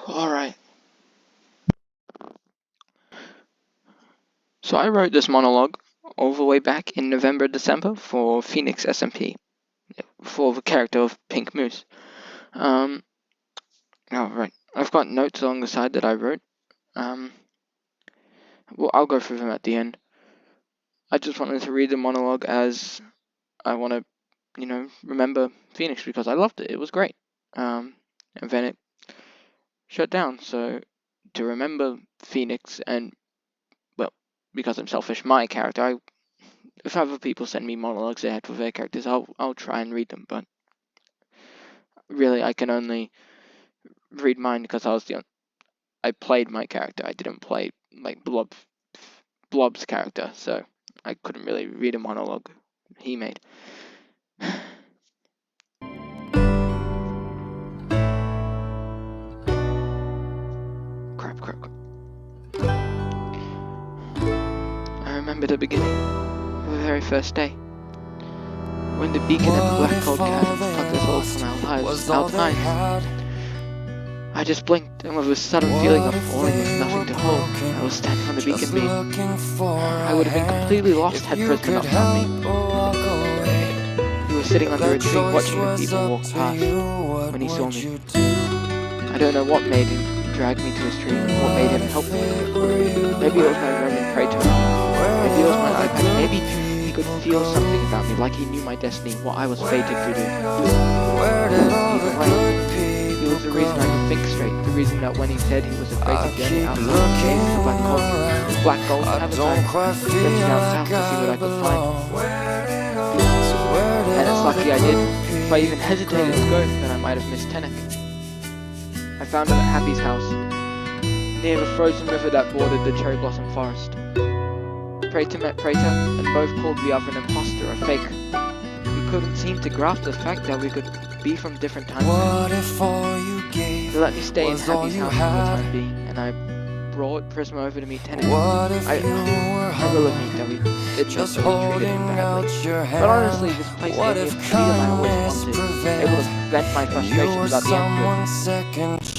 Alright. So I wrote this monologue all the way back in November, December for Phoenix SMP, for the character of Pink Moose. Right. I've got notes along the side that I wrote. Well, I'll go through them at the end. I just wanted to read the monologue as I want to, remember Phoenix because I loved it. It was great. And then it shut down. So to remember Phoenix and, well, because I'm selfish, my character, if other people send me monologues they had for their characters, I'll try and read them. But really, I can only read mine because I played my character. I didn't play like Blob's character, so I couldn't really read a monologue he made. Crap. I remember the beginning, the very first day, when the beacon and the black cold cavern plucked us all from our lives, our minds. I just blinked, and with a sudden feeling of falling with nothing to hold, I was standing on the beacon beam. I would have been completely lost had Prisma not found me. He was sitting under a tree watching the people walk past when he saw me. I don't know what made him drag me to his tree, what made him help me. Maybe it was my Roman praetor. Maybe it was my iPad. Maybe he could feel something about me, like he knew my destiny, what I was fated to do. Either way, he was the reason I could think straight, the reason that when he said he was afraid to journey outside the caves of black gold advertising, venture down south to see what I could find. And it's lucky I did. If I even hesitated to go, then I might have missed Tenek. I found him at Happy's house, near the frozen river that bordered the cherry blossom forest. Praetor met Praetor, and both called the other an imposter, a fake. We couldn't seem to grasp the fact that we could be from different time zones. They let me stay in Happy's house for the time being, and I brought Prisma over to meet Tenek. I will admit that we didn't necessarily treated him badly, but honestly, this place gave me a freedom I always wanted, able to vent my frustration without the output.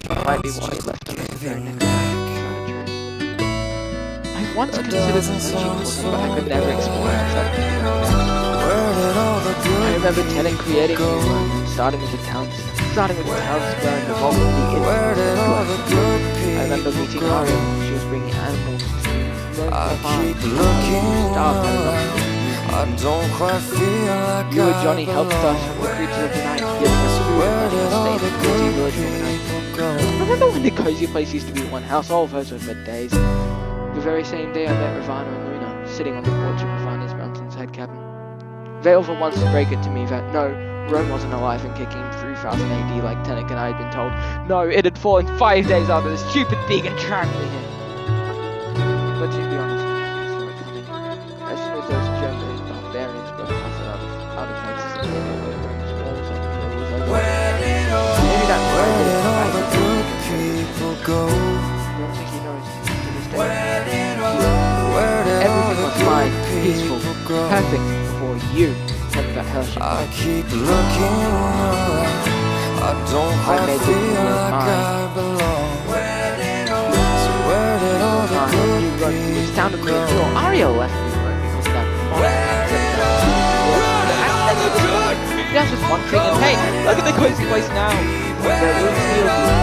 That might be why he left us the very next time. I once considered searching for him, but I could never explore outside. I remember Tenek creating new world, starting with the town square and evolving the inn. I remember meeting Aria. She was bringing animals to roam the farm. You and Johnny helped us from the creatures of the night, giving us food and letting us stay in the cozy village overnight. Remember when the cozy place used to be one house? All of those were good days. The very same day I met Ravana and Luna, sitting on the porch of Ravana's mountainside cabin. They were once to break it to me that no, Rome wasn't alive and kicking in 3000 AD like Tenek and I had been told. No, it had fallen 5 days after the stupid beacon tracked me here. But to be honest, I saw it coming. As soon as those German barbarians broke past it out of Texas and came over Rome's walls, I knew it was over. Maybe that's why I did it. I don't think he knows to this day. Everything was fine, peaceful, perfect before you took that hellish. I keep looking around. I don't quite feel like I belong. So where did all the good people go? It sounded pretty cool. Aria left me because of that that's just one thing, and hey, look at the cozy place now. The room feels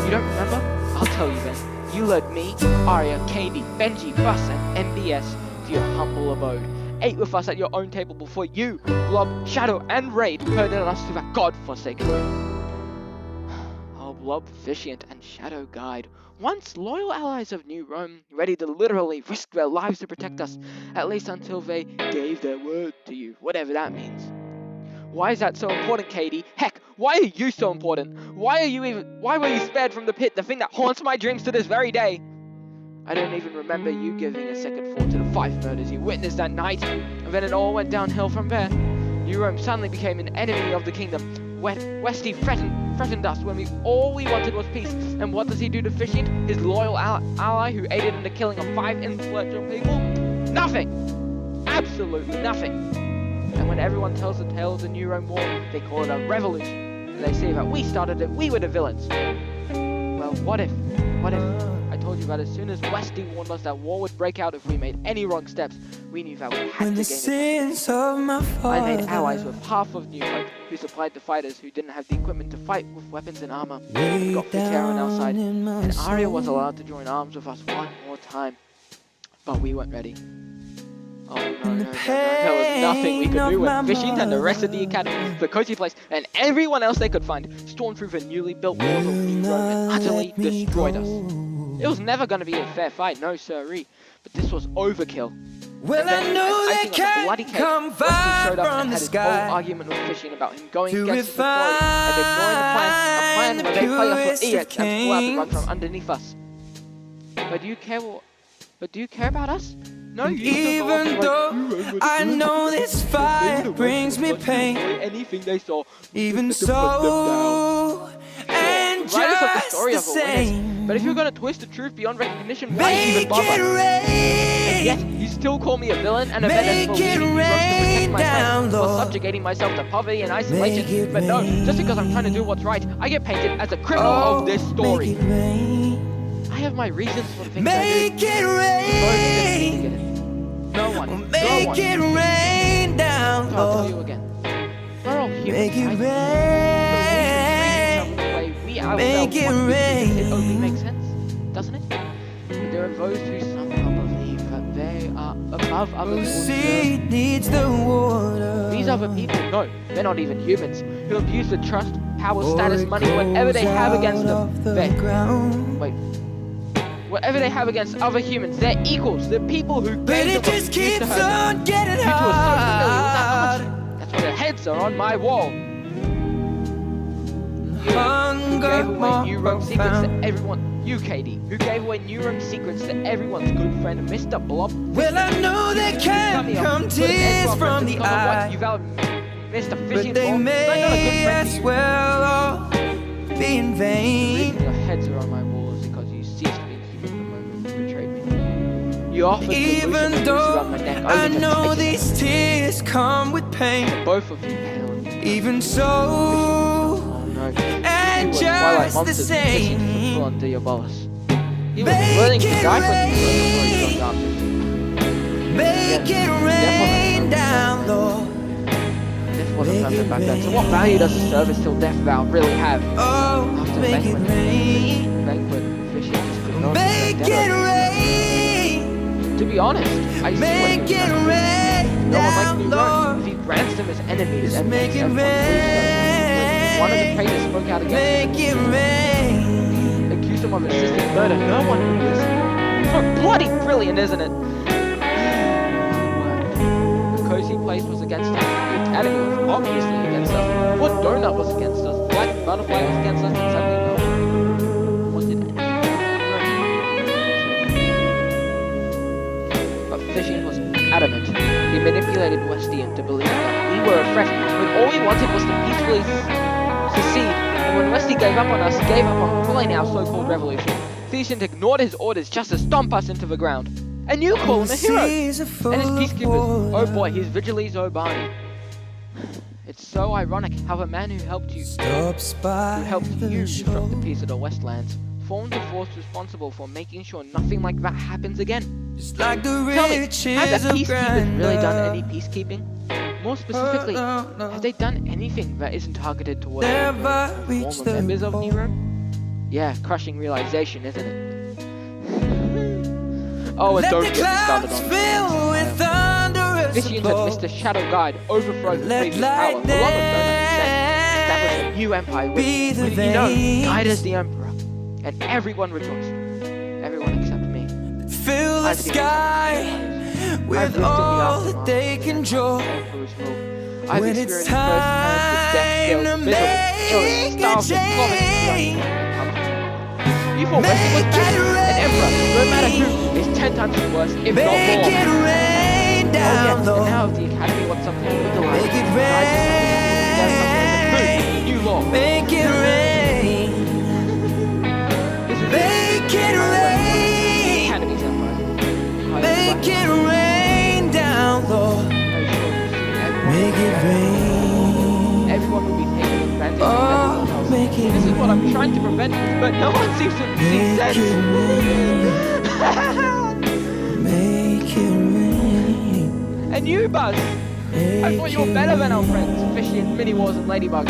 You don't remember? I'll tell you then. You led me, Aria, Katie, Benji, Fuss, and MBS to your humble abode. Ate with us at your own table before you, Blob, Shadow, and Raid herded us to that god-forsaken room. Oh, Blob, Viciant, and Shadow Guide, once loyal allies of New Rome, ready to literally risk their lives to protect us, at least until they gave their word to you, whatever that means. Why is that so important, Katie? Heck, why are you so important? Why were you spared from the pit, the thing that haunts my dreams to this very day? I don't even remember you giving a second thought to the 5 murders you witnessed that night, and then it all went downhill from there. New Rome suddenly became an enemy of the kingdom. Westy threatened threatened us when all we wanted was peace. And what does he do to fishing? His loyal ally who aided in the killing of 5 influential people? Nothing! Absolutely nothing! And when everyone tells the tale of the New Rome War, they call it a revolution. And they say that we started it, we were the villains. Well, what if? I told you that as soon as Westy warned us that war would break out if we made any wrong steps, we knew that we had to gain it. I made allies with half of New Hope, who supplied the fighters who didn't have the equipment to fight with weapons and armor. We got Fitero on our side, and Arya was allowed to join arms with us one more time. But we weren't ready. Oh no, there was nothing we could do when Fishing and the rest of the Academy, the cozy place, and everyone else they could find stormed through the newly built walls of New Rome and utterly destroyed us. It was never going to be a fair fight, no sirree, but this was overkill. Well, then, I know they can't come far from the sky. Had his whole argument with Fishing about him going against his authority and ignoring the plan, a plan where they play us for idiots and pull out the rug from underneath us. But do you care about us? No, even though I know this fight brings me pain, anything they saw, even so, and just the same. But if you're gonna twist the truth beyond recognition, why even bother? And yet, you still call me a villain and a menace for leading me to protect my friends, for subjugating myself to poverty and isolation. But no, just because I'm trying to do what's right, I get painted as a criminal of this story. I have my reasons for the things I do. It rain. No one. Make it rain down. So I'll tell you again. We're all humans. Make it rain. Make it rain. It only makes sense, doesn't it? But there are those who somehow believe that they are above others. The seed needs the water. These other people, no, they're not even humans, who abuse the trust, power, status, money, whatever they have against them. Whatever they have against other humans, they're equals. They're people who but it just keeps on getting hard. That's why their heads are on my wall. You gave away New Rome secrets to everyone. You, Katie, who gave away New Rome secrets to everyone's good friend, Mr. Blob. Well, I know they can't come tears from the eye, Mr. but they may as well all be in vain. Your heads are on my walls because you ceased to be human the moment you betrayed me. You offered even though my neck I know these tears come with pain. Both of you pale. Even so, and just the same. Under your boss. He was willing to die for you. Make it rain down, Lord. Death wasn't perfect back then. So what value does the service till death vow really have? Oh, make it rain. Make it rain. To be honest, I make it rain. No one likes New Rome. If he grants them as enemies and makes everyone lose them. One of the traitors spoke out against him. Make it rain. Accused him of assisting murder. No one would listen. So bloody brilliant, isn't it? The cozy place was against us. The academy was obviously against us. What donut was against us? Black butterfly was against us. And suddenly no one wanted anything. But Fishing was adamant. He manipulated Westy into believing that we were a threat when all we wanted was to peacefully secede. And when Westy gave up on us, gave up on pulling our so-called revolution, Fishing ignored his orders just to stomp us into the ground. And you call him a hero! And his peacekeepers, oh boy, his Vigiles Barney. It's so ironic how the man who helped you disrupt the peace of the Westlands formed the force responsible for making sure nothing like that happens again. Just like the Tell me, have the peacekeepers really done any peacekeeping? More specifically, have they done anything that isn't targeted towards former members of New Rome? Yeah, crushing realization, isn't it? Oh, and don't get me started on Fishing had Mr. Shadow Guide overthrow the previous power, along with Donut establish a new empire with, guide the Emperor. And everyone rejoiced. Everyone except me. Fill the sky with all that they can draw. When it's time to make a change. You thought Westy was bad, and Emperor, no matter who, is 10 times worse, if not more. Make it rain down, and now if the Academy wants something legalized, make it rain. new law. Make it rain. would be taken advantage of everyone else. This is what I'm trying to prevent, but no one seems to see sense. And you, Buzz! I thought you were better than our friends, Fishy and Mini Wars and Ladybug.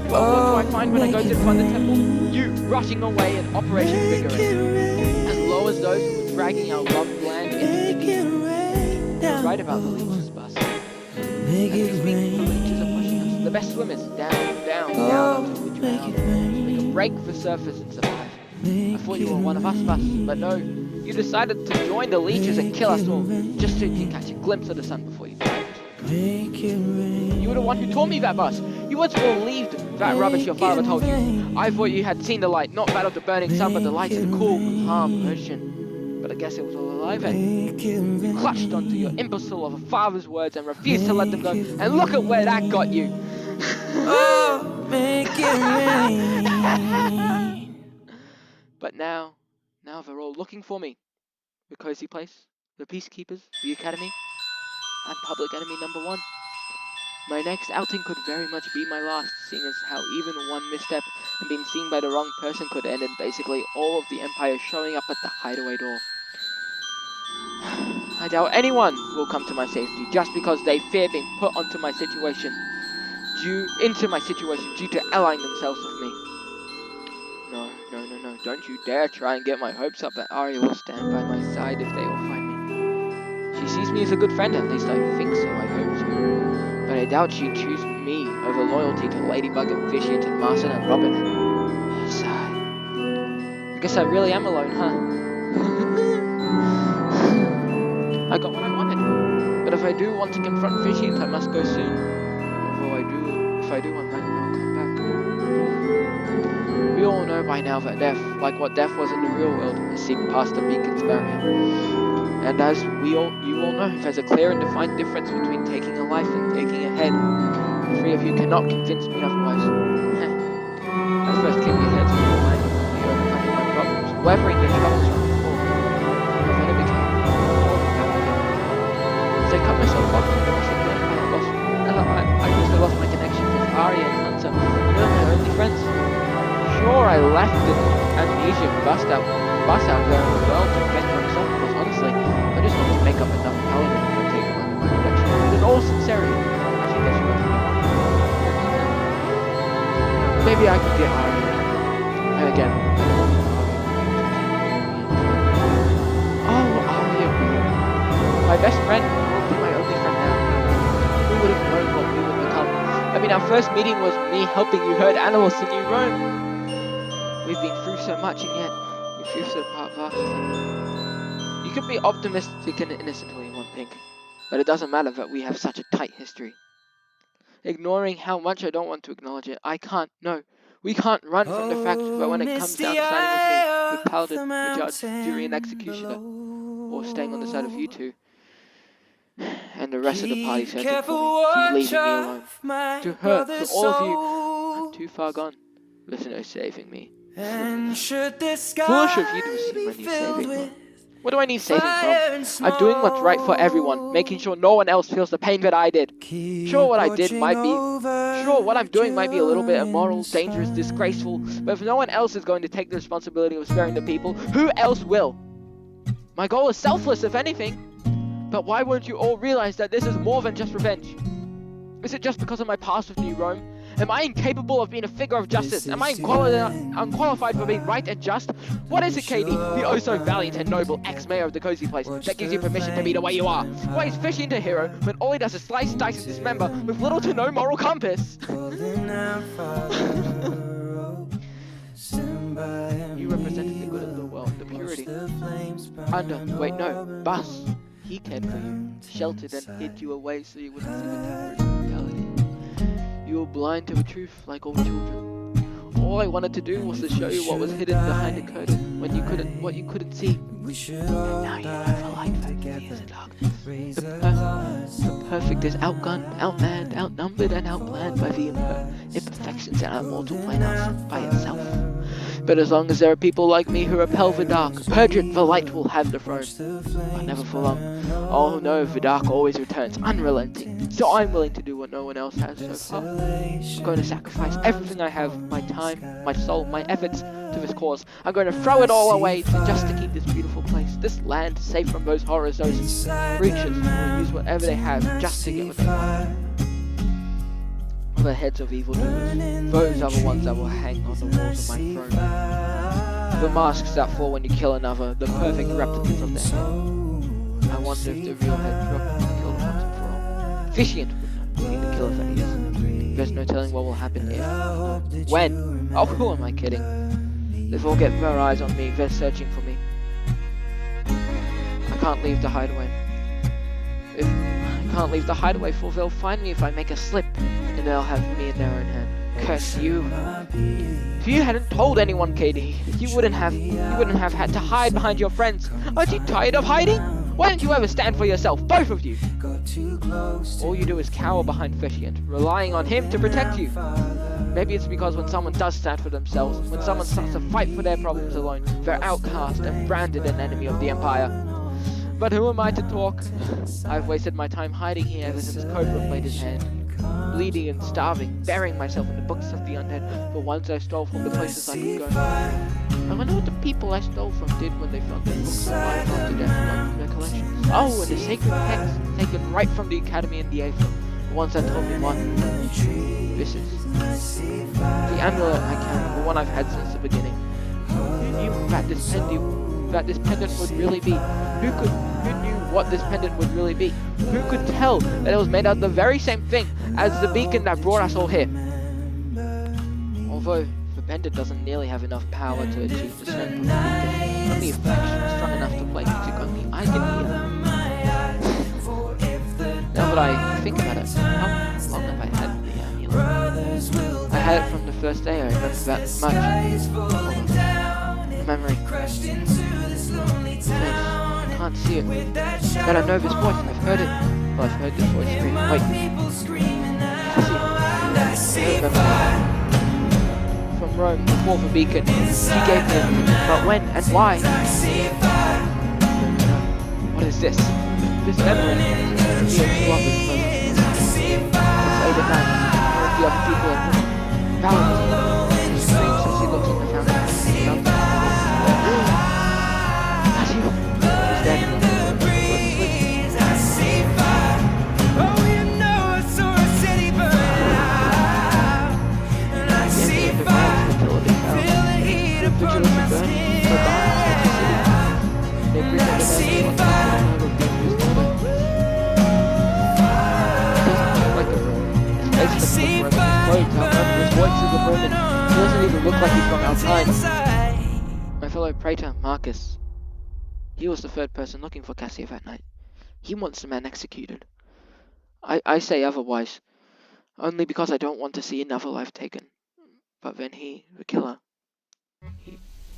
Well, what do I find when I go to the Thunder Temple? You rushing away in Operation Vigorous. As low as those who were dragging our loved land into the deep. You're right about the leeches, Buzz. As we speak, the leeches are pushing us. The best swimmers, down, down, down until we drown. We can break the surface and survive. I thought you were one of us, Buzz, but no. You decided to join the leeches and kill us all, just so you can catch a glimpse of the sun before you die. You were the one who taught me that, Buzz. You once believed that rubbish your father told you. I thought you had seen the light, not that of the burning sun, but the light of the cool, calm ocean. But I guess it was all a lie then. You clutched onto your imbecile of a father's words and refused to let them go. And look at where that got you. Oh, make it rain. But now they're all looking for me. The cozy place, the peacekeepers, the academy. I'm public enemy number 1. My next outing could very much be my last, seeing as how even one misstep and being seen by the wrong person could end in basically all of the Empire showing up at the hideaway door. I doubt anyone will come to my safety just because they fear being put into my situation due to allying themselves with me. No, don't you dare try and get my hopes up that Arya will stand by my side if they will find me. She sees me as a good friend, at least I think so, I hope so. But I doubt she'd choose me over loyalty to Ladybug and Fishy and Marson and Robin. Sigh. I guess I really am alone, huh? I got what I wanted. But if I do want to confront Fishy, I must go soon. If I do, I might not come back. We all know by now that death, like what death was in the real world, has seeped past the beacon's barrier. And as you all know, there's a clear and defined difference between taking a life and taking a head. The 3 of you cannot convince me otherwise. I first kept your heads with your mind, overcoming my problems, weathering the troubles from before. And then it became more than that again. As I cut myself off from the rest of them, I also lost my connection with Arya and Hunter, and they're my only friends. Sure, I left an amnesia bus out there in the world to fend for myself, because honestly, I just want to make up enough paladin if I take them under my protection. And in all sincerity, I think I should go to me. Maybe I could get Arya. And again, Arya. My best friend will be my only friend now. Who would have known what we would become? I mean, our first meeting was me helping you herd animals to New Rome. We've been through so much, and yet we drifted apart vastly. You can be optimistic and innocent all you want, Pink, but it doesn't matter that we have such a tight history. Ignoring how much I don't want to acknowledge it, we can't run from the fact that when it comes down to siding with me, with Paladin, the judge, jury, and executioner, or staying on the side of you two, and the rest of the party searching for me, keep leaving me alone. To her, to all of you, I'm too far gone. There's no saving me. Foolish of you to assume I need saving. What do I need saving from? I'm doing what's right for everyone, making sure no one else feels the pain that I did. Sure, what I'm doing might be a little bit immoral, dangerous, disgraceful, but if no one else is going to take the responsibility of sparing the people, who else will? My goal is selfless, if anything. But why won't you all realize that this is more than just revenge? Is it just because of my past with New Rome? Am I incapable of being a figure of justice? Am I unqualified for being right and just? What is it, KD, the oh-so-valiant and noble ex-mayor of the cozy place, that gives you permission to be the way you are? Why is Fishy into hero when all he does is slice, dice, and dismember with little to no moral compass? You represented the good of the world, the purity. Bus. He cared for you, sheltered and hid you away so you wouldn't see the terrors of reality. You were blind to the truth, like all children. All I wanted to do was to show you what was hidden behind the curtain, what you couldn't see. And now you know the light that fears the darkness. The perfect is outgunned, outmanned, outnumbered, and outplanned by the imperfections and our mortal playhouse by itself. But as long as there are people like me who repel the dark, purge it, the light will have the throne. But never for long. Oh no, the dark always returns, unrelenting. So I'm willing to do what no one else has so far. I'm going to sacrifice everything I have, my time, my soul, my efforts, to this cause. I'm going to throw it all away just to keep this beautiful place, this land, safe from those horrors, those creatures who will use whatever they have just to get what they want. The heads of evildoers, those are the ones that will hang on the walls of my throne. The masks that fall when you kill another, the perfect replicas of their head. I wonder if the real head drop will kill them once and for all. Officiant would not be the killer that he is. There's no telling what will happen if. When? Oh, who am I kidding? They've all get their eyes on me, they're searching for me. I can't leave the hideaway. I can't leave the hideaway, for they'll find me if I make a slip, and they'll have me in their own hand. Curse you. If you hadn't told anyone, KD, you wouldn't have had to hide behind your friends. Aren't you tired of hiding? Why don't you ever stand for yourself, both of you? All you do is cower behind Officiant, relying on him to protect you. Maybe it's because when someone does stand for themselves, when someone starts to fight for their problems alone, they're outcast and branded an enemy of the Empire. But who am I to talk? I've wasted my time hiding here ever since Cobra played his hand. Bleeding and starving, burying myself in the books of the undead, the ones I stole from the places I could go. I wonder what the people I stole from did when they found their books alive after death like their collections. Oh, and the sacred text taken right from the Academy in the Aether, the ones that told me what this is. The amulet I carry, the one I've had since the beginning. Who knew that this pendant would really be? Who knew what this pendant would really be? Who could tell that it was made out of the very same thing as the beacon that brought us all here? Although the pendant doesn't nearly have enough power to achieve the strength of the beacon, only a fraction is strong enough to play music only I can hear. Now that I think about it, how long have I had the amulet? I had it from the first day I remember that much. Memory. I can't see it, but I know this voice. I've heard it. Well, I've heard this voice scream. Wait. From Rome, before the beacon, he gave me it. But when and why? What is this? This memory. It's late at night. All of the other people are balanced. She screams as she looks in the fountain. He doesn't even look like he's from outside. My fellow praetor, Marcus. He was the third person looking for Cassia that night. He wants the man executed. I say otherwise, only because I don't want to see another life taken. But then he, the killer,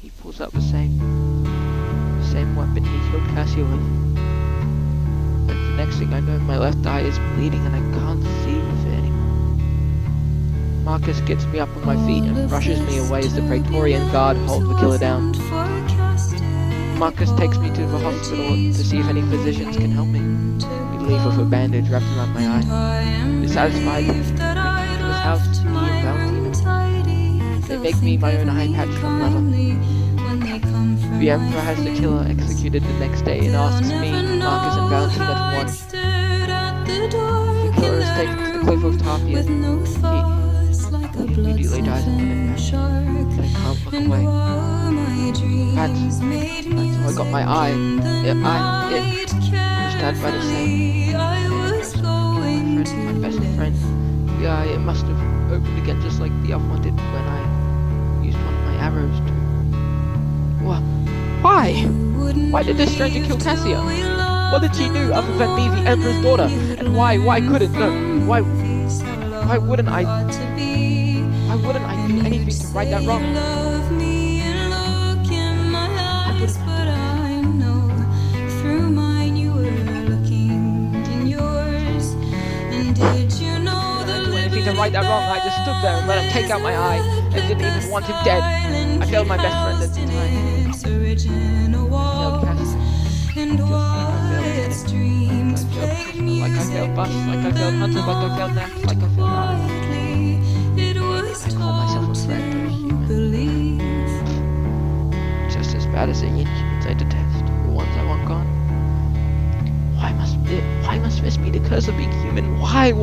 he pulls out the same weapon he killed Cassia with. And the next thing I know, my left eye is bleeding and I can't see with it anymore. Marcus gets me up on my feet and brushes me away as the Praetorian guard hold the killer down. Marcus takes me to the hospital to see if any physicians can help me. We leave with a bandage wrapped around my eye. Dissatisfied, we return to his house, he and Valentina. They make me my own eye patch from leather. The Emperor has the killer executed the next day and asks me, Marcus and Valentina to watch. The killer is taken to the cliff of Tapia. He immediately dies on the impact. I can't look away. That's how I got my eye. It was stabbed by the same. My best friend. The eye, it must have opened again just like the other one did when I used one of my arrows to... Why? Why did this stranger kill Cassia? What did she do other than be the Emperor's daughter? And why couldn't, no, why wouldn't I do anything to right that wrong? To right that wrong, I just stood there and let him take out my eye. I didn't even want him dead. I failed my best friend at the time. I failed Cassie. Just like I failed Teddy. Like I failed Krishna. Like I failed Bus. Like I failed Hunter. Like I failed Nax. Like I failed I call myself a friend of a human. Just as bad as the inhumans I detest. The ones I want gone. Why must this be the curse of being human? Why? If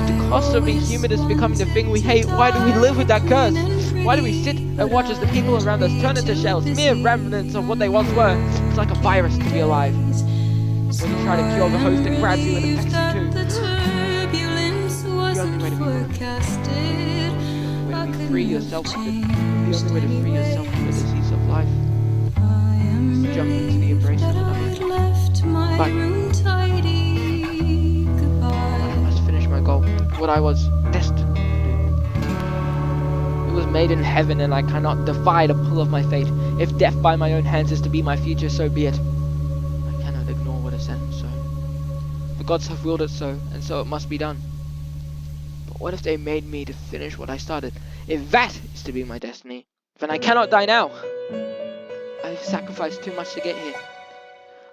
the cost of being human is becoming the thing we hate, why do we live with that curse? Why do we sit and watch as the people around us turn into shells, mere remnants of what they once were? It's like a virus to be alive. When you try to cure the host, it grabs you and infects you too. The only way to be free yourself from the only way to free yourself from the disease of life is to jump into the embrace of another. But I must finish my goal, what I was destined to do. It was made in heaven, and I cannot defy the pull of my fate. If death by my own hands is to be my future, so be it. I cannot ignore what is set in stone. The gods have willed it so, and so it must be done. But what if they made me to finish what I started? If that is to be my destiny, then I cannot die now. I've sacrificed too much to get here.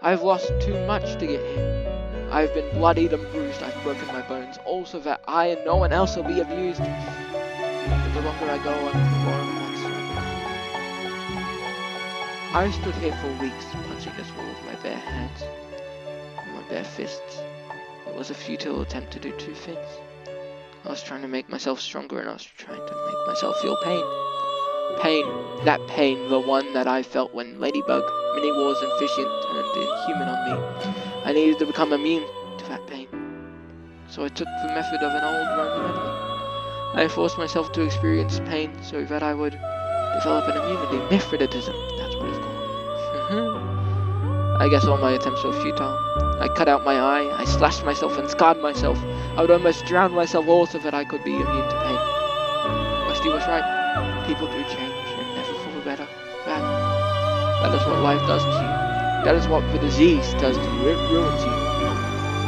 I've lost too much to get here. I've been bloodied and bruised. I've broken my bones, all so that I and no one else will be abused. But the longer I go on, the more of a monster I become. I stood here for weeks, punching this wall with my bare hands, with my bare fists. It was a futile attempt to do two things. I was trying to make myself stronger, and I was trying to make myself feel pain. That pain, the one that I felt when Ladybug, Mini-Wars, and Fishion turned inhuman on me. I needed to become immune to that pain. So I took the method of an old Roman remedy. I forced myself to experience pain so that I would develop an immunity. Mithridatism, that's what it's called. I guess all my attempts were futile. I cut out my eye, I slashed myself and scarred myself. I would almost drown myself all so that I could be immune to pain. Rusty was right. People do change, and never for the better. That is what life does to you. That is what the disease does to you. It ruins you.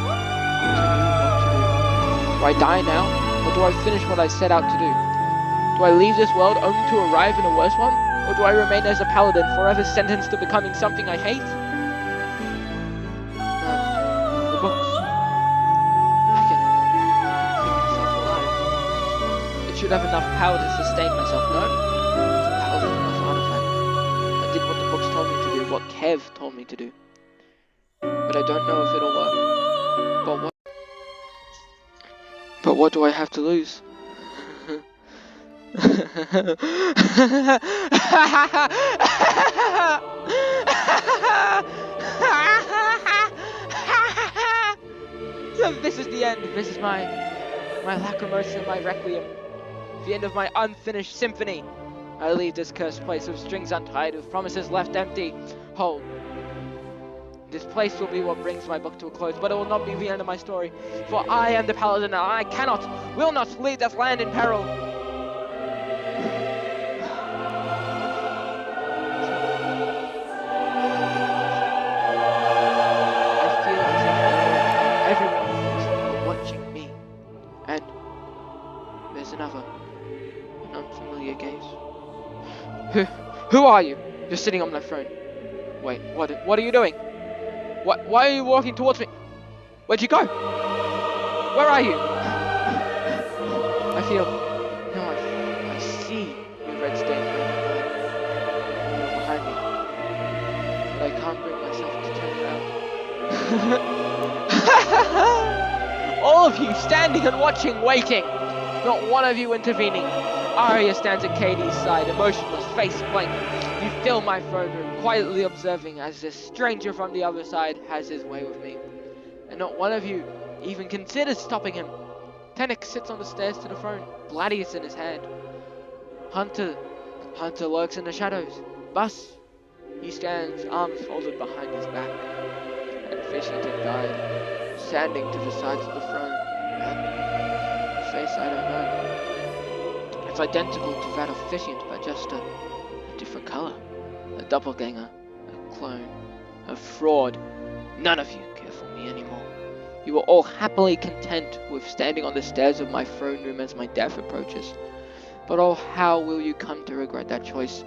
What to do? Do I die now, or do I finish what I set out to do? Do I leave this world only to arrive in a worse one, or do I remain as a paladin, forever sentenced to becoming something I hate? No, the books. I can keep myself alive. It should have enough power to sustain myself. No, it's a powerful enough artifact. I did what the books told me to do, what Kev told me to do. But I don't know if it'll work. But what do I have to lose? This is the end. This is my lacrimosa, my requiem. The end of my unfinished symphony. I leave this cursed place with strings untied, with promises left empty. Hold. This place will be what brings my book to a close, but it will not be the end of my story. For I am the paladin, and I will not leave this land in peril. I feel as if everyone is watching me. And there's an unfamiliar gaze. Who are you? You're sitting on my throne. Wait, what are you doing? Why are you walking towards me? Where'd you go? Where are you? I see your red stained robe behind me. But I can't bring myself to turn around. All of you standing and watching, waiting. Not one of you intervening. Arya stands at Katie's side, emotionless, face blank. You fill my throne room, quietly observing as this stranger from the other side has his way with me. And not one of you even considers stopping him. Fennec sits on the stairs to the throne, gladius in his hand. Hunter lurks in the shadows. Bus, he stands, arms folded behind his back. And Fishington died, standing to the sides of the throne. And face I don't know. It's identical to that of Fishington, but just a different color. A doppelganger, a clone, a fraud. None of you care for me anymore. You are all happily content with standing on the stairs of my throne room as my death approaches. But oh, how will you come to regret that choice?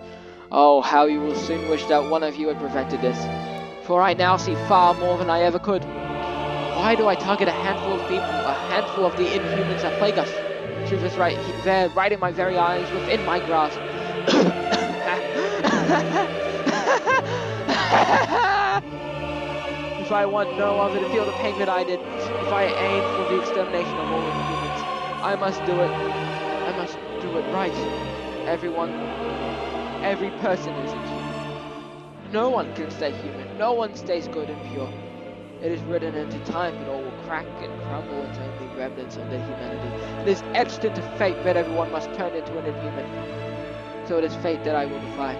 Oh, how you will soon wish that one of you had prevented this. For I now see far more than I ever could. Why do I target a handful of people, a handful of the inhumans that plague us? Truth is right there, right in my very eyes, within my grasp. If I want no other to feel the pain that I did, if I aim for the extermination of all inhumans, I must do it. I must do it right. Everyone, every person is inhuman. No one can stay human. No one stays good and pure. It is written into time that all will crack and crumble into only remnants of their humanity. It is etched into fate that everyone must turn into an inhuman. So it is fate that I will defy.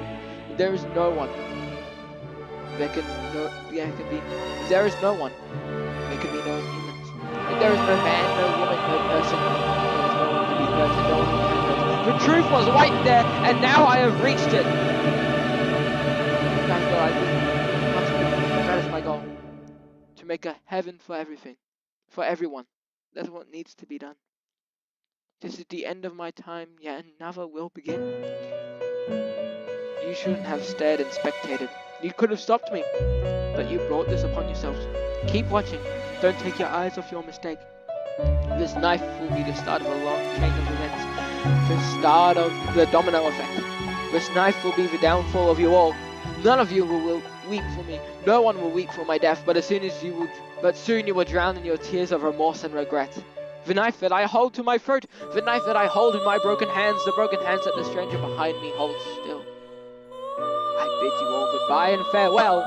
There is no one. There is no one. There can be no humans. There is no man, no woman, no person. There is no one to be hurt and no one to be hurt. The truth was right there, and now I have reached it. That's what I do. That is my goal. To make a heaven for everything. For everyone. That's what needs to be done. This is the end of my time, yet another will begin. You shouldn't have stared and spectated. You could have stopped me. But you brought this upon yourselves. Keep watching. Don't take your eyes off your mistake. This knife will be the start of a long chain of events. The start of the domino effect. This knife will be the downfall of you all. None of you will weep for me. No one will weep for my death, but soon you will drown in your tears of remorse and regret. The knife that I hold to my throat, the knife that I hold in my broken hands, the broken hands that the stranger behind me holds still. I bid you all goodbye and farewell,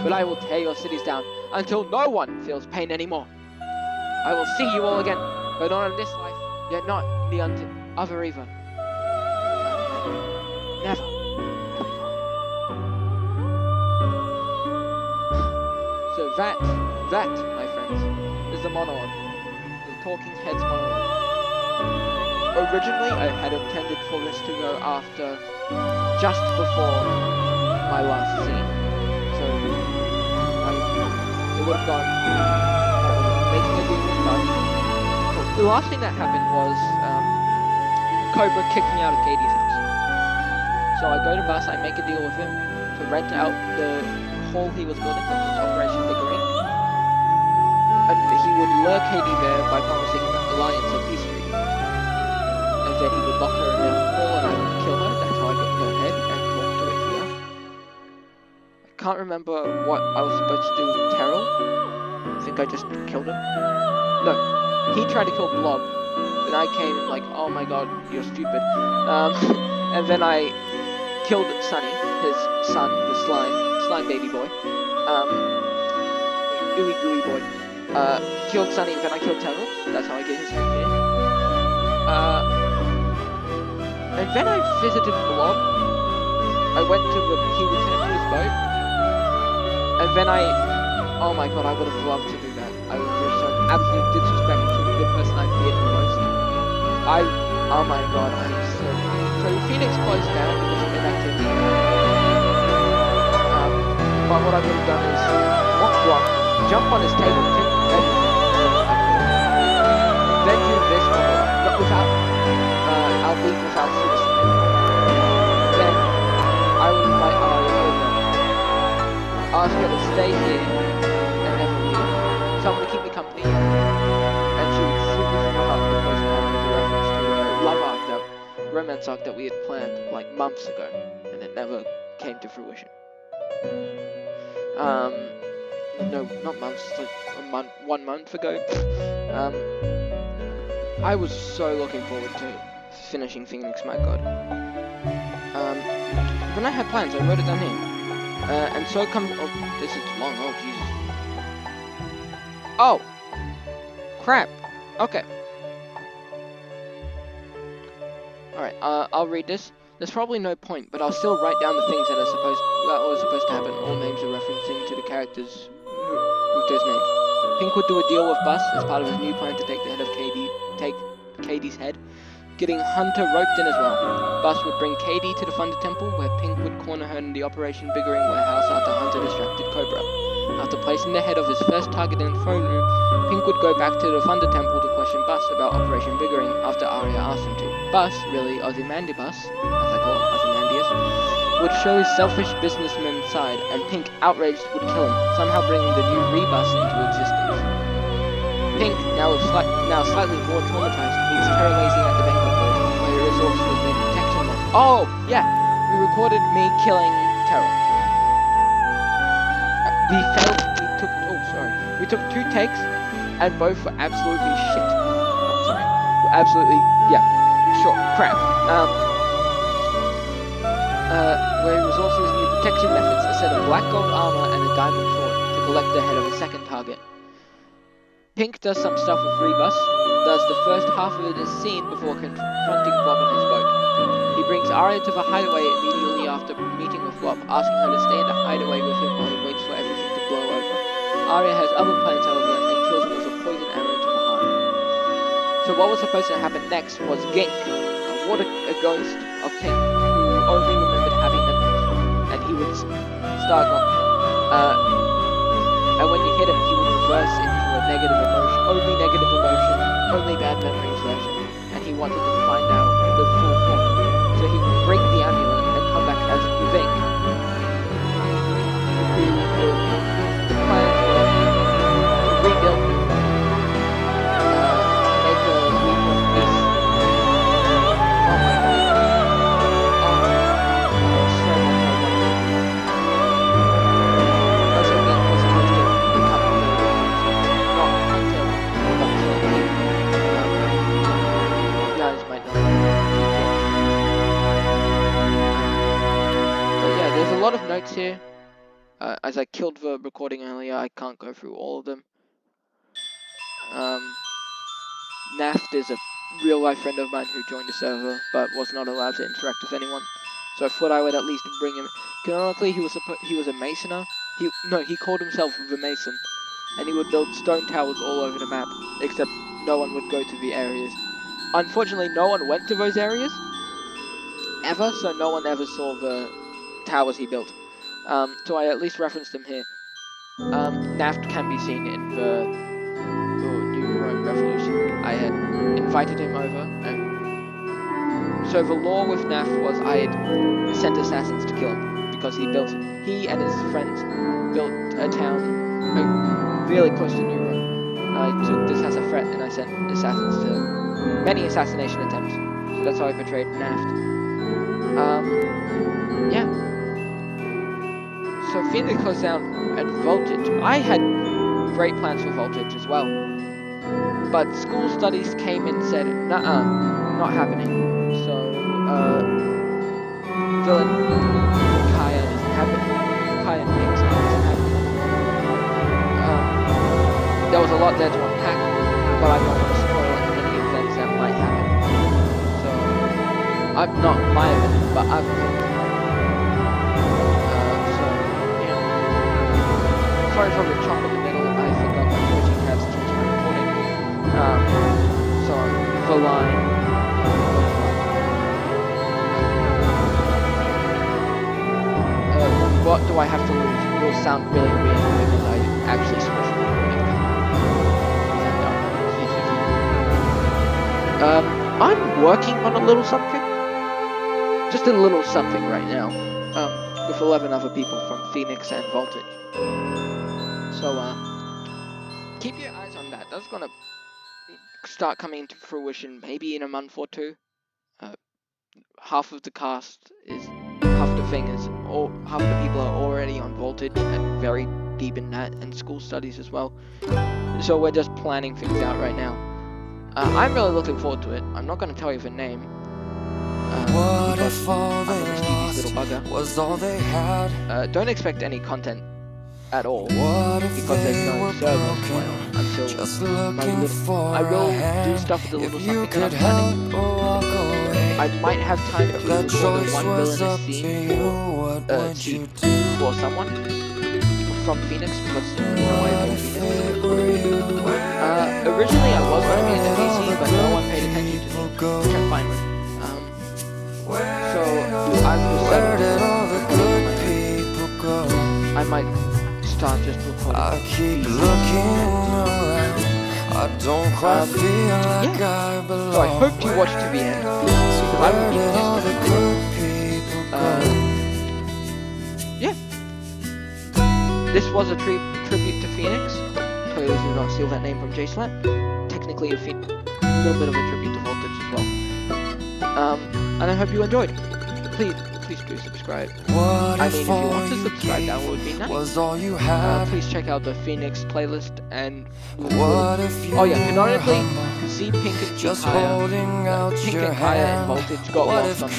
but I will tear your cities down until no one feels pain anymore. I will see you all again, but not in this life, yet not in the other either. Never. So that, my friends, is the monologue. The Talking Heads monologue. Originally, I had intended for this to go after, just before my last scene. So, it would have gone, making a deal with Buzz. The last thing that happened was, Cobra kicked me out of Katie's house. So I go to Buzz, I make a deal with him to rent out the hall he was building, which was Operation Bickering. And he would lure Katie there by promising an alliance of peacefully. And then he would lock her in the hall and I would kill her. That's how I got her head and talk to it here. I can't remember what I was supposed to do with Terrell. I think I just killed him. No, he tried to kill Blob. Then I came and like, oh my god, you're stupid. And then I killed Sunny, his son, the slime baby boy. Ooey gooey boy. Killed Sunny, then I killed Terrell. That's how I get his head here. And then I visited Blob. I went to he returned to his boat. And then oh my god, I would have loved to do that. I would have shown absolute disrespect to the person I feared the most. Oh my god, so Phoenix closed down because of inactivity. But what I would have done is walk, jump on his table, take everything, then do this one, but without, I'll leave without suicide. Then I would invite Arya over, ask her to stay here and never leave. Someone to keep me company, and she would super up the postcard as a reference to a romance arc that we had planned like months ago, and it never came to fruition. No, not months, like 1 month ago. I was so looking forward to finishing Phoenix, my god. When I had plans, I wrote it down here. And so it comes, oh, this is long, oh Jesus. Oh! Crap! Okay. Alright, I'll read this. There's probably no point, but I'll still write down the things that were supposed to happen. All names are referencing to the characters with those names. Pink would do a deal with Bus as part of his new plan to take the head of Katie's head, getting Hunter roped in as well. Bus would bring Katie to the Thunder Temple, where Pink would corner her in the Operation Bickering warehouse after Hunter distracted Cobra. After placing the head of his first target in the throne room, Pink would go back to the Thunder Temple to question Bus about Operation Bickering after Arya asked him to. bus, really Ozymandias, as I call him, Ozymandias, would show his selfish businessman side, and Pink, outraged, would kill him, somehow bringing the new rebus into existence. Pink, now slightly more traumatized, meets Terra Lazy at the banquet hall, where her resource was made protection method. Oh, yeah, we recorded me killing Terra. We took 2 takes, and both were absolutely shit. I'm sorry. Were absolutely, yeah, sure, crap. Where he resorts to his new protection methods, a set of black gold armor and a diamond sword to collect the head of a second target. Pink does some stuff with Rebus, does the first half of it as scene before confronting Bob on his boat. He brings Arya to the hideaway immediately after meeting with Bob, asking her to stay in the hideaway with him while he waits for everything to blow over. Arya has other plans, however, and kills him with a poison arrow to the heart. So what was supposed to happen next was Gink, a ghost of Pink, who only remembered having memories, and he would start and when you hit him, he would reverse into a negative emotion, only bad memories version, and he wanted to find out the full form. So he would break the amulet and come back as Vink. The plans were to rebuild New York, make a leap of peace. Oh my god. There's so much I want to do. Also, Vink was supposed to become a not until you guys might know. But yeah, there's a lot of notes here. As I killed the recording earlier, I can't go through all of them. Naft is a real-life friend of mine who joined the server, but was not allowed to interact with anyone. So I thought I would at least bring him. Canonically, he was a masoner. He called himself the Mason, and he would build stone towers all over the map, except no one would go to the areas. Unfortunately, no one went to those areas ever, so no one ever saw the towers he built. So I at least referenced him here. Naft can be seen in the New Rome Revolution. I had invited him over, and so the law with Naft was I had sent assassins to kill him, because he and his friends built a town really close to New Rome. I took this as a threat, and I sent assassins to many assassination attempts. So that's how I betrayed Naft. Yeah. So Phoenix closed down at Voltage. I had great plans for Voltage as well, but school studies came and said, "Nuh-uh, not happening." So Villain Kaya isn't happening. Kaya Mix isn't happening. There was a lot there to unpack, but I don't want to spoil any events that might happen. So I'm not my event, but I've been. Sorry for the chop in the middle, I forgot my 14 tabs to change my recording. So the line. What do I have to lose? It will sound really weird because I actually switched the recording. I'm working on a little something. Just a little something right now. With 11 other people from Phoenix and Voltage. So, keep your eyes on that. That's gonna start coming into fruition maybe in a month or two. Half of the people are already on Voltage and very deep in that, and school studies as well. So we're just planning things out right now. I'm really looking forward to it. I'm not gonna tell you the name. Because I'm a mischievous little bugger. Don't expect any content at all, because there's no server until I will do stuff with the little something that I'm planning. I might have time to record one villainous scene for someone from Phoenix, because I have Phoenix. Originally I was going to be in the PC, but no one paid attention to me, which I'm fine with. So I might start just recording. I keep looking around, I don't quite feel like yeah. I belong. So I hope you watched to the end, because I would be pissed. Yeah. This was a tribute to Phoenix. Totally did not steal that name from J-Slap. Technically a little bit of a tribute to Voltage as well. And I hope you enjoyed. Please do subscribe. I mean, if you want to subscribe, that would be nice. Please check out the Phoenix playlist and oh yeah, canonically, Z, Pink and Kaya and Voltage got lost on the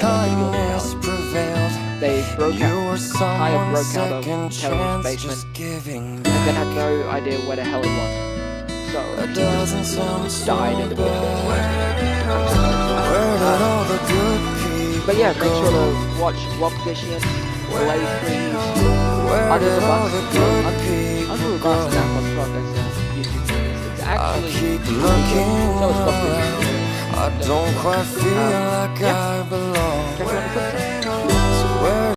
They broke out. Kaya broke out of Kevin's basement and then had no idea where the hell he was. So he just died in the but yeah, make sure to watch Rock Vision, Play Freeze, Under the Bus, Under the Bus, that was Rock as YouTube. It's actually really good. So it's Rock Vision. I don't quite feel like I belong.